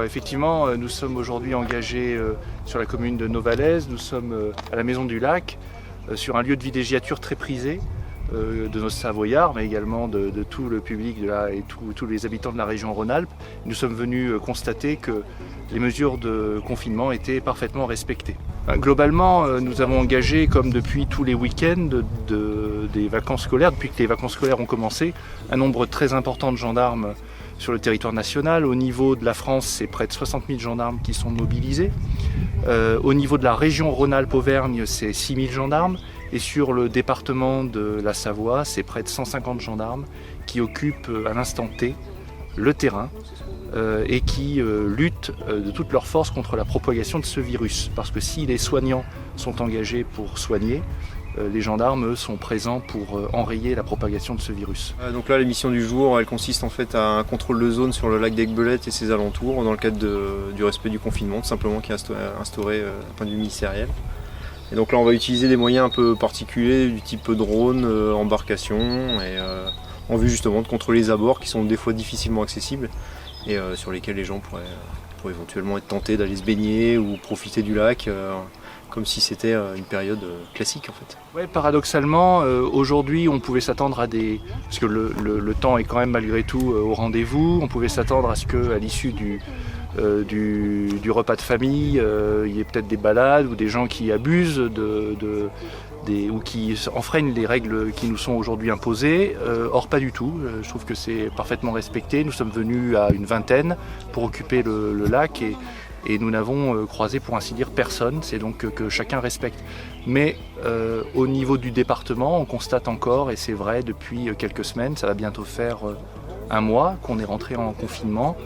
effectivement, nous sommes aujourd'hui engagés sur la commune de Novalaise, nous sommes à la Maison du Lac, sur un lieu de villégiature très prisé de nos Savoyards, mais également de tout le public et tous les habitants de la région Rhône-Alpes. Nous sommes venus constater que les mesures de confinement étaient parfaitement respectées. Globalement, nous avons engagé, comme depuis tous les week-ends des vacances scolaires, depuis que les vacances scolaires ont commencé, un nombre très important de gendarmes sur le territoire national. Au niveau de la France, c'est près de 60 000 gendarmes qui sont mobilisés. Au niveau de la région Rhône-Alpes-Auvergne, c'est 6 000 gendarmes. Et sur le département de la Savoie, c'est près de 150 gendarmes qui occupent à l'instant T le terrain et qui luttent de toutes leurs forces contre la propagation de ce virus. Parce que si les soignants sont engagés pour soigner, les gendarmes, eux, sont présents pour enrayer la propagation de ce virus. Donc là, l'émission du jour, elle consiste en fait à un contrôle de zone sur le lac d'Aiguebelette et ses alentours, dans le cadre du respect du confinement, tout simplement, qui est instauré d'un point de vue ministériel. Et donc là, on va utiliser des moyens un peu particuliers, du type drone, embarcation, et en vue justement de contrôler les abords qui sont des fois difficilement accessibles et sur lesquels les gens pourraient éventuellement être tentés d'aller se baigner ou profiter du lac. Comme si c'était une période classique en fait. Ouais, paradoxalement, aujourd'hui on pouvait s'attendre à parce que le temps est quand même malgré tout au rendez-vous, on pouvait s'attendre à ce qu'à l'issue du repas de famille, il y ait peut-être des balades ou des gens qui abusent ou qui enfreignent les règles qui nous sont aujourd'hui imposées. Or pas du tout, je trouve que c'est parfaitement respecté. Nous sommes venus à une vingtaine pour occuper le lac et nous n'avons croisé pour ainsi dire personne, c'est donc que chacun respecte. Mais au niveau du département, on constate encore, et c'est vrai depuis quelques semaines, ça va bientôt faire un mois qu'on est rentré en confinement,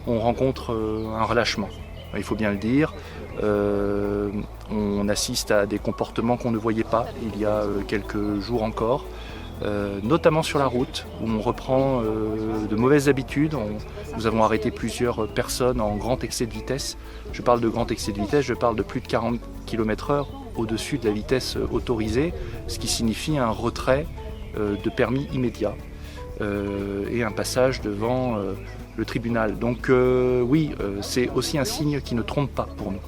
on rencontre un relâchement, il faut bien le dire. On assiste à des comportements qu'on ne voyait pas il y a quelques jours encore. Notamment sur la route, où on reprend de mauvaises habitudes. Nous avons arrêté plusieurs personnes en grand excès de vitesse. Je parle de grand excès de vitesse, je parle de plus de 40 km/h au-dessus de la vitesse autorisée, ce qui signifie un retrait de permis immédiat et un passage devant le tribunal. Donc oui, c'est aussi un signe qui ne trompe pas pour nous.